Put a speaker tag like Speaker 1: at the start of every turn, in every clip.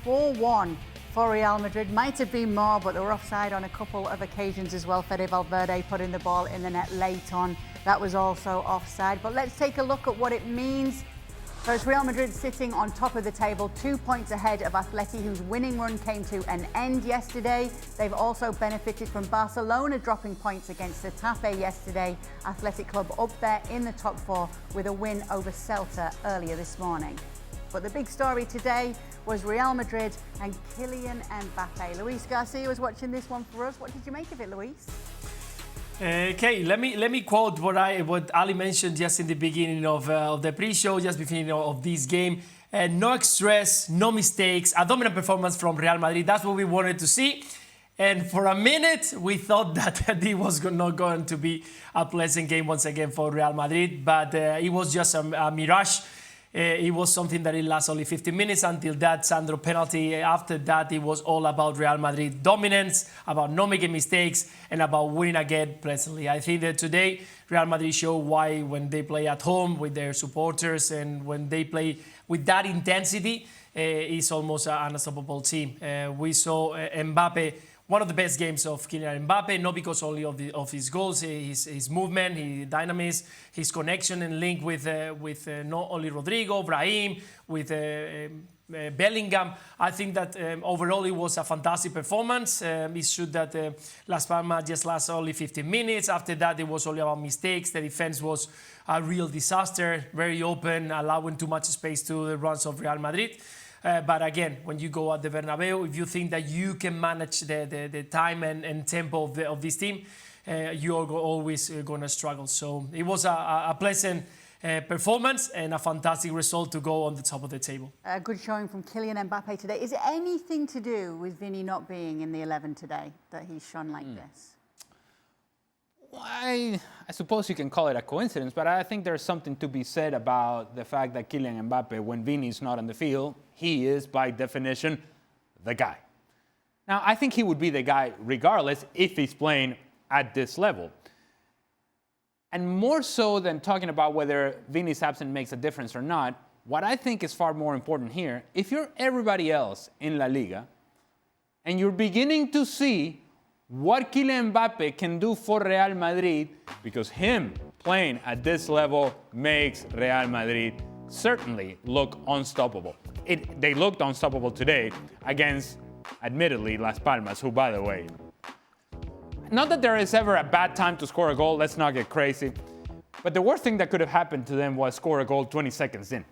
Speaker 1: 4-1 for Real Madrid. Might have been more, but they were offside on a couple of occasions as well. Fede Valverde putting the ball in the net late on. That was also offside. But let's take a look at what it means. So it's Real Madrid sitting on top of the table, 2 points ahead of Atleti, whose winning run came to an end yesterday. They've also benefited from Barcelona dropping points against Getafe yesterday. Athletic Club up there in the top four with a win over Celta earlier this morning. But the big story today was Real Madrid and Kylian Mbappe. Luis Garcia was watching this one for us. What did you make of it, Luis?
Speaker 2: Okay, let me quote what Ali mentioned just in the beginning of the pre-show, just beginning of this game. No stress, no mistakes, a dominant performance from Real Madrid. That's what we wanted to see. And for a minute, we thought that it was not going to be a pleasant game once again for Real Madrid, but it was just a mirage. It was something that it lasted only 50 minutes until that Sandro penalty. After that, it was all about Real Madrid dominance, about not making mistakes, and about winning again pleasantly. I think that today, Real Madrid show why when they play at home with their supporters and when they play with that intensity, it's almost an unstoppable team. We saw Mbappe, one of the best games of Kylian Mbappe, not because only of his goals, his movement, his dynamism, his connection and link with not only Rodrigo, Brahim, with Bellingham. I think that overall it was a fantastic performance. It's true that Las Palmas just lasted only 15 minutes. After that, it was only about mistakes. The defense was a real disaster, very open, allowing too much space to the runs of Real Madrid. But again, when you go at the Bernabeu, if you think that you can manage the time and tempo of this team, you are always going to struggle. So it was a pleasant performance and a fantastic result to go on the top of the table.
Speaker 1: A good showing from Kylian Mbappe today. Is it anything to do with Vinny not being in the 11 today that he's shone like this?
Speaker 3: Well, I suppose you can call it a coincidence, but I think there's something to be said about the fact that Kylian Mbappe, when Vinny's not on the field, he is, by definition, the guy. Now, I think he would be the guy regardless if he's playing at this level. And more so than talking about whether Vinny's absence makes a difference or not, what I think is far more important here, if you're everybody else in La Liga, and you're beginning to see what Kylian Mbappe can do for Real Madrid, because him playing at this level makes Real Madrid certainly look unstoppable. They looked unstoppable today against, admittedly, Las Palmas, who, by the way, not that there is ever a bad time to score a goal, let's not get crazy, but the worst thing that could have happened to them was score a goal 20 seconds in.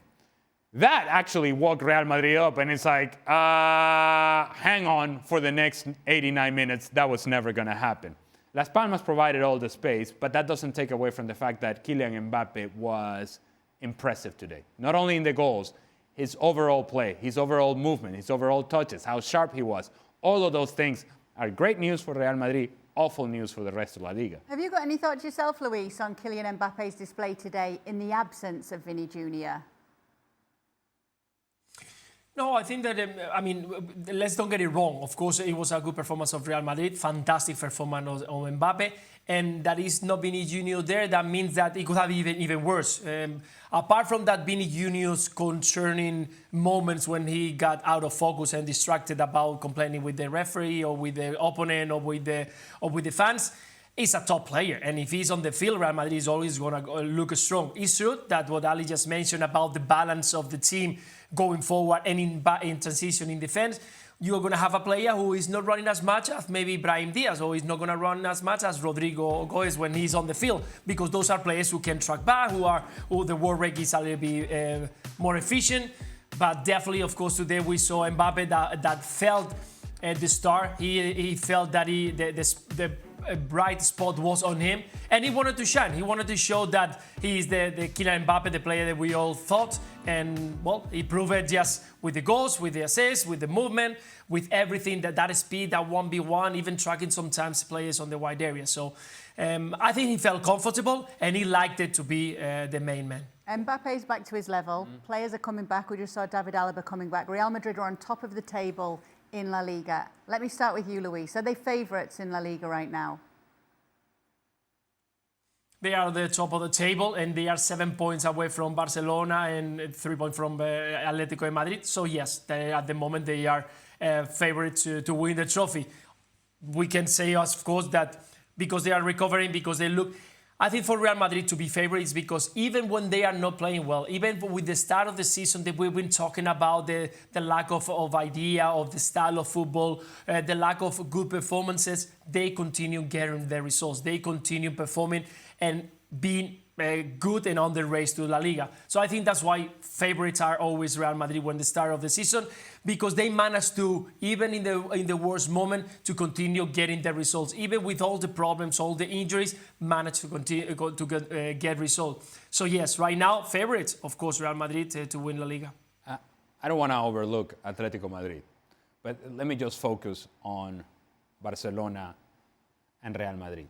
Speaker 3: That actually woke Real Madrid up, and it's like, hang on for the next 89 minutes. That was never going to happen. Las Palmas provided all the space, but that doesn't take away from the fact that Kylian Mbappe was impressive today. Not only in the goals, his overall play, his overall movement, his overall touches, how sharp he was. All of those things are great news for Real Madrid, awful news for the rest of La Liga.
Speaker 1: Have you got any thoughts yourself, Luis, on Kylian Mbappe's display today in the absence of Vinny Jr.?
Speaker 2: No, I think that, let's don't get it wrong. Of course, it was a good performance of Real Madrid, fantastic performance of Mbappe, and that is not Vinny Jr. there. That means that it could have even worse. Apart from that, Vinny Jr.'s concerning moments when he got out of focus and distracted about complaining with the referee or with the opponent or with the fans, he's a top player, and if he's on the field, Real Madrid is always going to look strong. It's true that what Ali just mentioned about the balance of the team going forward and in transition in defense, you're going to have a player who is not running as much as maybe Brahim Diaz, or is not going to run as much as Rodrigo Goes when he's on the field, because those are players who can track back, who the work rate is a little bit more efficient. But definitely, of course, today we saw Mbappe that felt at the start. He felt that the bright spot was on him, and he wanted to shine. He wanted to show that he is the Kylian Mbappe, the player that we all thought. And, well, he proved it just with the goals, with the assists, with the movement, with everything, that speed, that 1v1, even tracking sometimes players on the wide area. So I think he felt comfortable, and he liked it to be the main man.
Speaker 1: Mbappe's back to his level. Players are coming back. We just saw David Alaba coming back. Real Madrid are on top of the table in La Liga. Let me start with you, Luis. Are they favourites in La Liga right now?
Speaker 2: They are the top of the table, and they are 7 points away from Barcelona and 3 points from Atletico de Madrid. So yes, at the moment they are favorites to win the trophy. We can say, of course, that because they are recovering, because they look... I think for Real Madrid to be favorites, because even when they are not playing well, even with the start of the season that we've been talking about, the lack of idea, of the style of football, the lack of good performances, they continue getting the results. They continue performing and being good and on the race to La Liga. So I think that's why favorites are always Real Madrid when the start of the season, because they manage to, even in the worst moment, to continue getting the results. Even with all the problems, all the injuries, manage to continue to get results. So yes, right now, favorites, of course, Real Madrid to win La Liga.
Speaker 3: I don't want to overlook Atletico Madrid, but let me just focus on Barcelona and Real Madrid.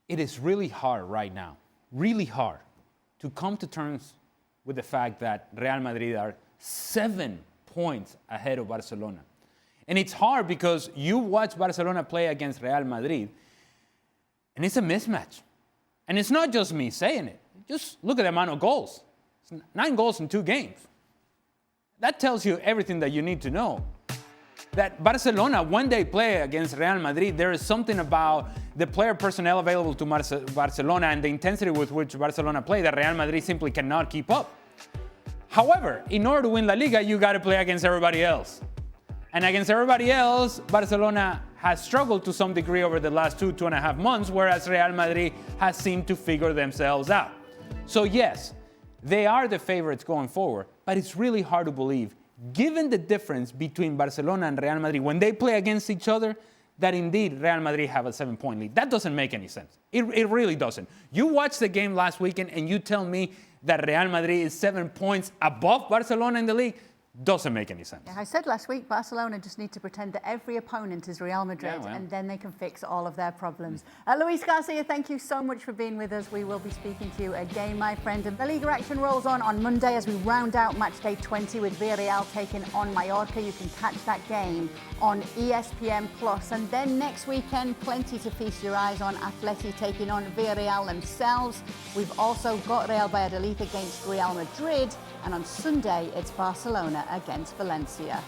Speaker 3: It is really hard right now, really hard, to come to terms with the fact that Real Madrid are 7 points ahead of Barcelona. And it's hard because you watch Barcelona play against Real Madrid, and it's a mismatch. And it's not just me saying it. Just look at the amount of goals. It's 9 goals in 2 games. That tells you everything that you need to know. That Barcelona, when they play against Real Madrid, there is something about the player personnel available to Barcelona and the intensity with which Barcelona play that Real Madrid simply cannot keep up. However, in order to win La Liga, you got to play against everybody else. And against everybody else, Barcelona has struggled to some degree over the last 2.5 months, whereas Real Madrid has seemed to figure themselves out. So yes, they are the favorites going forward, but it's really hard to believe, given the difference between Barcelona and Real Madrid when they play against each other, that indeed Real Madrid have a 7-point lead. That doesn't make any sense. It really doesn't. You watched the game last weekend and you tell me that Real Madrid is 7 points above Barcelona in the league? Doesn't make any sense.
Speaker 1: Yeah, I said last week, Barcelona just need to pretend that every opponent is Real Madrid,
Speaker 3: Yeah, well.
Speaker 1: and then they can fix all of their problems. Luis Garcia, thank you so much for being with us. We will be speaking to you again, my friend. And the Liga action rolls on Monday as we round out match day 20 with Villarreal taking on Mallorca. You can catch that game on ESPN+. And then next weekend, plenty to feast your eyes on. Atleti taking on Villarreal themselves. We've also got Real Valladolid against Real Madrid. And on Sunday, it's Barcelona against Valencia.